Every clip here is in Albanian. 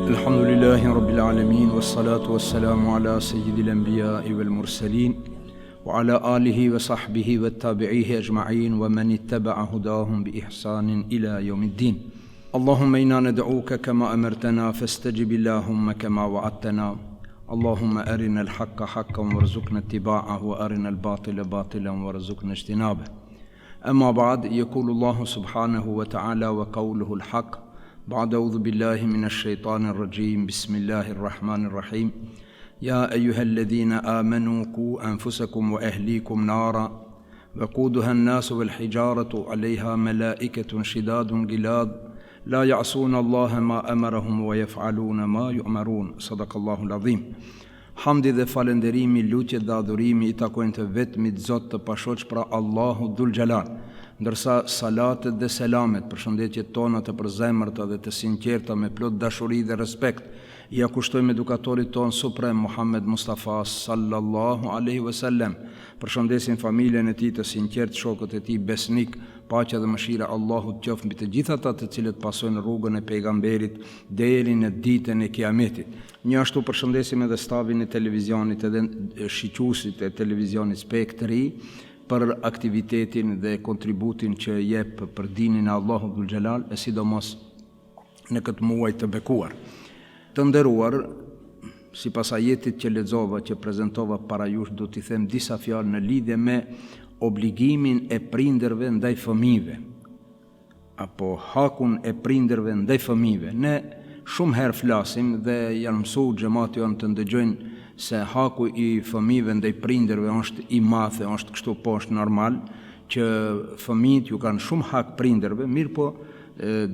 الحمد لله رب العالمين والصلاة والسلام على سيد الأنبياء والمرسلين وعلى آله وصحبه والتابعيه أجمعين ومن اتبع هداهم بإحسان إلى يوم الدين. اللهم إنا ندعوك كما أمرتنا فاستجب اللهم كما وعدتنا. اللهم أرنا الحق حقا وارزقنا اتباعه وأرنا الباطل باطلا وارزقنا اجتنابه. أما بعد، يقول الله سبحانه وتعالى وقوله الحق بعد أعوذ بالله من الشيطان الرجيم بسم الله الرحمن الرحيم. يا أيها الذين آمنوا قوا أنفسكم وأهليكم نارا وقودها الناس والحجارة عليها ملائكة شداد غلاظ لا يعصون الله ما أمرهم ويفعلون ما يؤمرون. صدق الله العظيم. Hamdi dhe falenderimi, lutjet dhe adhurimi i takojnë të vetmit Zot të pashoq, pra Allahu Dhul Gjalal, ndërsa salatet dhe selamet, përshëndetjet tona të përzemërta dhe të sinqerta me plot dashuri dhe respekt, ja kushtojmë edukatorit ton suprem Muhammed Mustafa sallallahu alaihi wasallam. Përshëndesin familjen e tij të sinqert, shokët e tij besnik, paqja dhe mëshira Allahut qoftë mbi të gjithë ata të cilët pasojnë rrugën e pejgamberit deri në ditën e Kiametit. Njashtu përshëndesim edhe stafin e televizionit edhe shiquesit e televizionit Spektri për aktivitetin dhe kontributin që jep për dinin e Allahut Dhul Gjalal, e sidomos në këtë muaj të bekuar. Të nderuar, sipas ajetit që lexova, që prezantova para jush, do t'i them disa fjalë në lidhje me obligimin e prindërve ndaj fëmijëve, apo hakun e prindërve ndaj fëmijëve. Ne shumë herë flasim dhe janë mësuar xhamati janë të ndëgjojnë se haku i fëmijëve ndaj prindërve është i madh, është kështu poshtë normal, që fëmijët ju kanë shumë hak prindërve, mirë po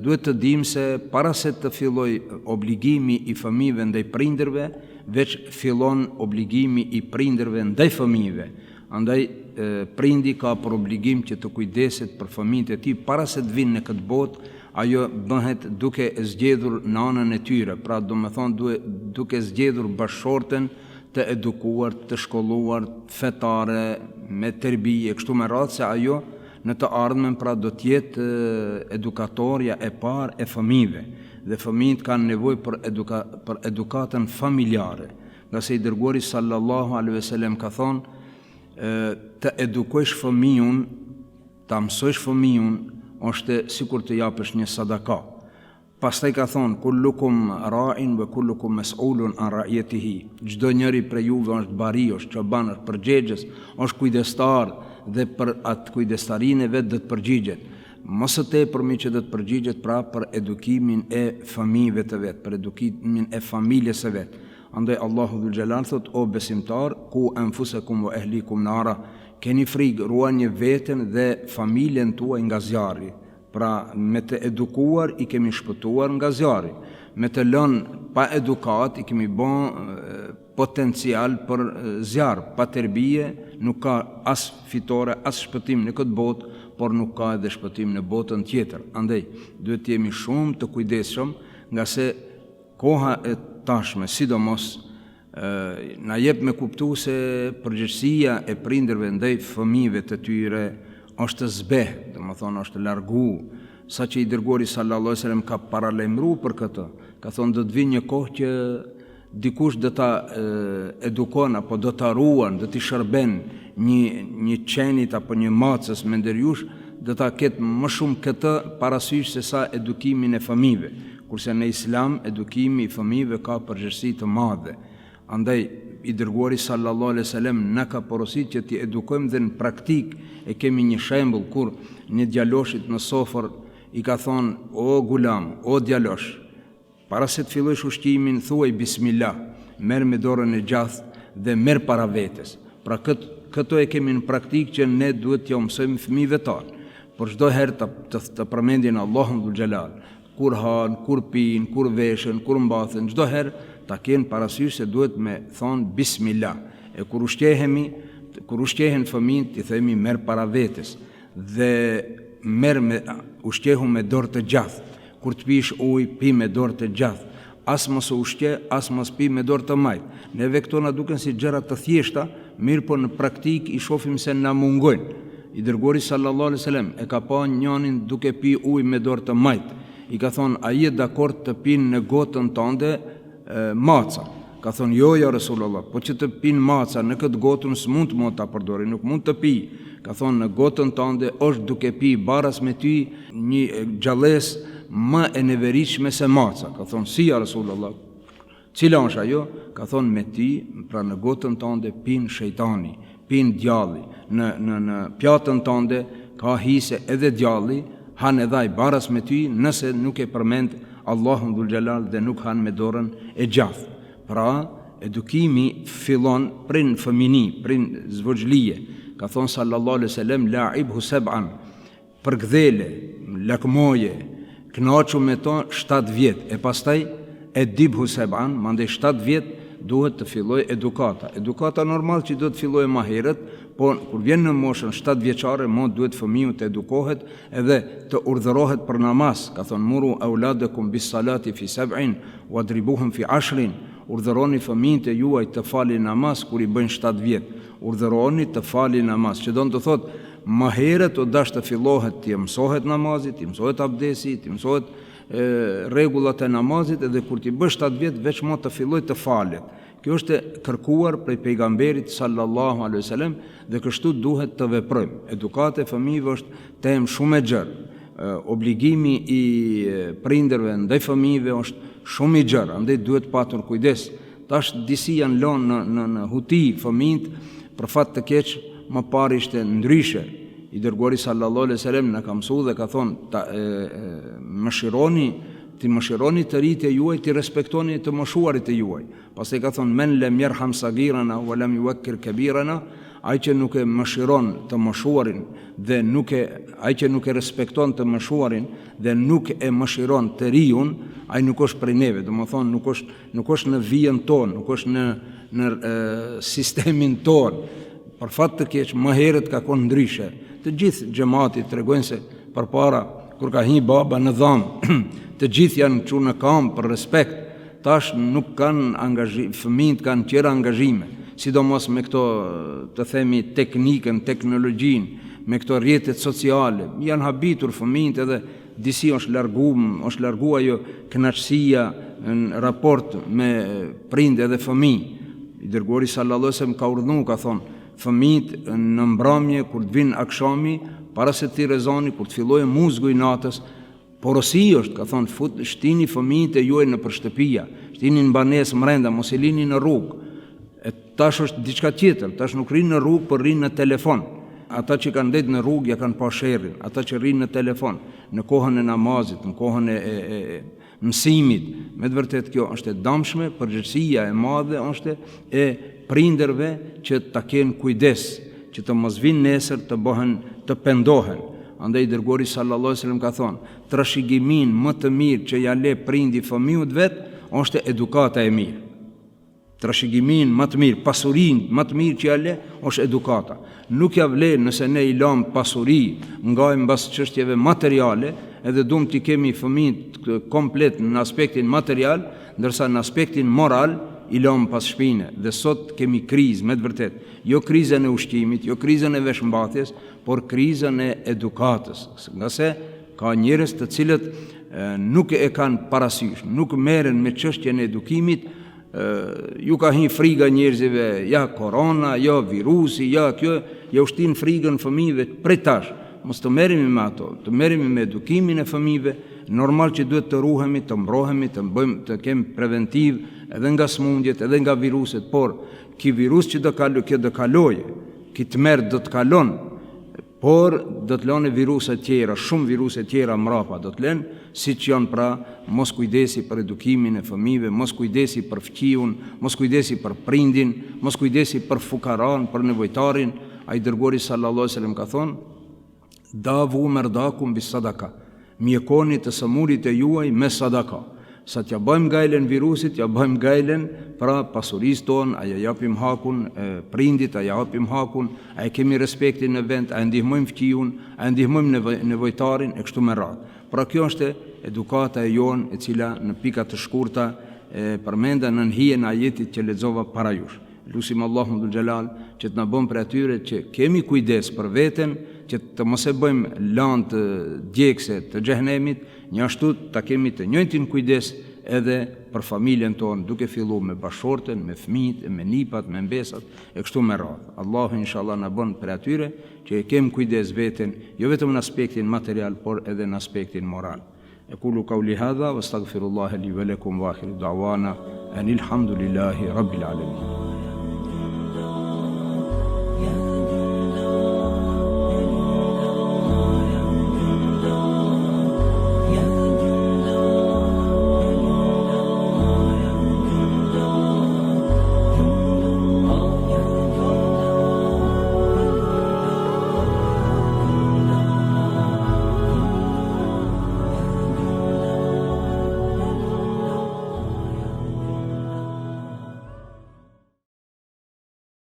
duhet të dimë se para se të filloj obligimi i fëmijëve ndaj prindërve, veç fillon obligimi i prindërve ndaj fëmijëve. Andaj prindi ka për obligim që të kujdeset për fëmijët e tij para se të vinë në këtë botë. Ajo bëhet duke zgjedhur nanën e tyre, pra domethënë duke zgjedhur bashkëshorten të edukuar, të shkolluar, fetare, me terbije, kështu me radhë, se ajo në të ardhmen pra do të jetë edukatorja e parë e fëmijëve, dhe fëmijët kanë nevojë për edukatën familjare. Nga se i dërguari sallallahu alaihi wasallam ka thonë, të edukojsh fëmijën, ta mësojsh fëmijën, është sikur të japësh një sadaka. Pastaj ka thonë, kullukum ra'in wa kullukum mas'ulun an ra'iyatihi. Çdo njeri prej juve është bari, është çoban, është përgjegjës, është kujdestar, dhe për atë kujdestarinë e vet do të përgjigjet. Mos e tepërmi që do të përgjigjet pra për edukimin e fëmijëve të vet, për edukimin e familjes së vet. Andaj Allahu Dhul Gjalal thot, o besimtar, ku anfusakum wa ahlikum nara, keni frikë, ruani veten dhe familjen tuaj nga zjarri. Pra me të edukuar i kemi shpëtuar nga zjarri, me të lënë pa edukat i kemi bën potencial për zjarr. Pa terbije nuk ka as fitore, as shpëtim në këtë botë, por nuk ka edhe shpëtim në botën tjetër. Andaj duhet të jemi shumë të kujdesshëm, nga se koha e tashme, sidomos, na jep me kuptu se përgjegjësia e prindërve ndaj fëmijëve të tyre është zbeh, domethënë është largu, sa që i dërguari sallallahu alaihi wasallam ka paralajmëruar për këtë. Ka thonë do të vinë një kohë që dikush do ta edukon apo do ta ruan, do t'i shërben një qenit apo një macës me ndërjush, do ta ketë më shumë këtë parasysh se sa edukimin e fëmijëve. Kurse në Islam edukimi i fëmijëve ka përgjegjësi të madhe. Andaj i dërguari sallallahu alaihi wasallam na ka porositur që t'i edukojmë dhe në praktik. E kemi një shembull kur një djaloshit në sofër i ka thonë: o gulam, o djalosh, para se të fillojsh ushqimin thuaj bismillah, merr me dorën e gjathë dhe merr para vetes. Pra këto e kemi në praktik që ne duhet t'ja mësojmë fëmijëve tanë. Por çdo herë të përmendin Allahun dhul xhelal, kur han, kur pin, kur veshën, kur mbathen, çdo herë ta kenë parasysh se duhet me thonë bismillah. E kur ushqehen fëmijët, i themi merr para vetes dhe ushqehu me dorë të gjathë. Kur të pish ujë, pi me dorë të gjathë. As mos ushqe, as mos pi me dorë të majtë. Neve këto na duken si gjëra të thjeshta, mirë po në praktik i shohim se na mungojnë. I dërguari sallallahu alaihi wasallam e ka pa njënin duke pi ujë me dorë të majtë. I ka thonë: a je dakord të pinë në gotën tënde maca? Ka thonë: jo ja Rasulullah, po që të pinë maca në këtë gotën s'mund të mund ta përdori, nuk mund të pi. Ka thonë: në gotën tënde është duke pi baras me ty një gjallës më e neveritshme se maca. Ka thonë: si ja Rasulullah, cila është ajo? Ka thonë: me ty, pra në gotën tënde pin shejtani, pin djalli, në pjatën tënde ka hise edhe djalli, han edhe ai baras me ty nëse nuk e përmend Allahun dhul xhelal dhe nuk han me dorën e gjathë. Pra, edukimi fillon prej fëmini, prej zvogëlie. Ka thonë sallallahu alaihi wasallam: la'ibhu sab'an, përgdhele, lakmoje, knaqu me to 7 vjet, e pastaj edibhu sab'an, mandej 7 vjet duhet të filloj edukata. Edukata normal që do të filloj më herët, po kur vjen në moshën 7 vjeçare, duhet fëmiu të edukohet edhe të urdhërohet për namaz. Ka thonë: muru auladakum bis salati fi 7 wadribuhum fi 10. Urdhëroni fëmijët e juaj të falin namaz kur i bëjnë 7 vjet. Urdhëroni të falin namaz, që do të thotë më herët o dash të fillohet të mësohet namazi, të mësohet abdesi, të mësohet rregullat e namazit, edhe kur ti bësh 7 vjet veç më të filloj të falet. Kjo është e kërkuar prej pejgamberit sallallahu alaihi wasallam dhe kështu duhet të veprojmë. Edukata e fëmijëve është temë shumë e gjerë. Obligimi i prindërve ndaj fëmijëve është shumë i gjerë, andaj duhet patur kujdes. Tash disi janë lënë në huti fëmijët, për fat të keq më parë ishte ndryshe. I dërguari sallallahu alaihi wasallam na ka mësuar dhe ka thonë: mëshironi të rinjtë e juaj, ti respektoni të moshuarit e juaj. Pastaj ka thonë: men lam yarham sagirana wa lam yuwakkir kabirana, ai që nuk e mëshiron të moshuarin dhe ai që nuk e respekton të moshuarin dhe nuk e mëshiron të rijun, ai nuk është prej neve. Domethënë nuk është në vijën tonë, nuk është në sistemin tonë. Për fat të keq më herët ka qenë ndryshe. Të gjithë xhamati tregojnë se përpara kur ka hyrë baba në dhamë, të gjithë janë çuar në kamp për respekt. Tash nuk kanë angazhim, fëmijët kanë qera angazhime, sidomos me këto, të themi, teknikën, teknologjinë, me këto rrjetet sociale. Janë habitur fëmijët edhe disi është largu ajo kënaqësia në raport me prindë edhe fëmijë. I dërguari sallallahu alaihi wasallam ka urdhëruar, ka thonë: fëmijët në mbrëmje kur të vinë akshami, para se të rezoni, kur të fillojë muzgu i natës, porosi është, ka thonë, shtini fëmijët e juaj në shtëpia, shtini në banesë mrenda, mos e lini në rrugë. E tash është diçka tjetër, tash nuk rinë në rrugë, por rinë në telefon. Ata që kanë ndetë në rrugë ja kanë pa sherrin, ata që rinë në telefon, në kohën e namazit, në kohën e mësimit. Me të vërtet kjo është e dëmshme, përgjegjësia e madhe është e prindërve që ta kenë kujdes, që të mos vinë nesër të pendohen. Andaj dërguari sallallahu alaihi wasallam ka thonë: trashëgimin më të mirë që ja le prindi fëmijët vet është edukata e mirë. Trashëgimin më të mirë, pasurinë më të mirë që ja le është edukata. Nuk ja vlen nëse ne i lëm pasuri nga mbas çështjeve materiale, edhe duam të kemi fëmijët komplet në aspektin material, ndërsa në aspektin moral i lëm pas shpine. Dhe sot kemi krizë, me të vërtet, jo krizën e ushqimit, jo krizën e veshmbathjes, por krizën e edukatës. Nga se ka njerëz të cilët nuk e kanë parasysh, nuk merren me çështjen e edukimit. Ju ka hi friga njerëzive, ja korona, ja virusi, ja kjo, ja ushtin frigën fëmijëve prej tash. Mos të merremi me ato, të merremi me edukimin e fëmijëve normal që duhet të ruhemi, të mbrohemi, të kemi preventiv edhe nga smundjet, edhe nga viruset, por ky virus që do të kalojë, ky tmerr do të kalon, por do të lënë viruse tjera, shumë viruse tjera mrapa do të lënë, siç janë pra mos kujdesi për edukimin e fëmijëve, mos kujdesi për fqiun, mos kujdesi për prindin, mos kujdesi për fukaran, për nevojtarin. Ai dërguari sallallahu alaihi wasallam ka thonë: davu merdakum bis sadaka, mjekoni të sëmurit e juaj me sadaka. Sa t'ja bëjmë gajlen virusit, ja bëjmë gajlen pra pasurisë tonë, a ja japim hakun prindit, a ja japim hakun, a ja kemi respektin në vend, a ndihmojmë fqiun, a ndihmojmë nevojtarin e kështu me radhë. Pra kjo është edukata e jonë e cila në pika të shkurta përmenda në hijen e ajetit që lexova para jush. Lusim Allahun dhul xhelal që të na bën për atyre që kemi kujdes për veten, që të mos e bëjmë lanë të djegse të xhehenemit, njashtu ta kemi të njëjtin kujdes edhe për familjen tonë, duke filluar me bashorten, me fëmijët, me nipat, me mbesat e kështu me radhë. Allahu inshallah na bën për atyre që e kemi kujdes veten, jo vetëm në aspektin material, por edhe në aspektin moral. Aqulu qawli hadha wastaghfirullaha li wa lakum wa akhiru da'wana anil hamdulillahi rabbil alamin.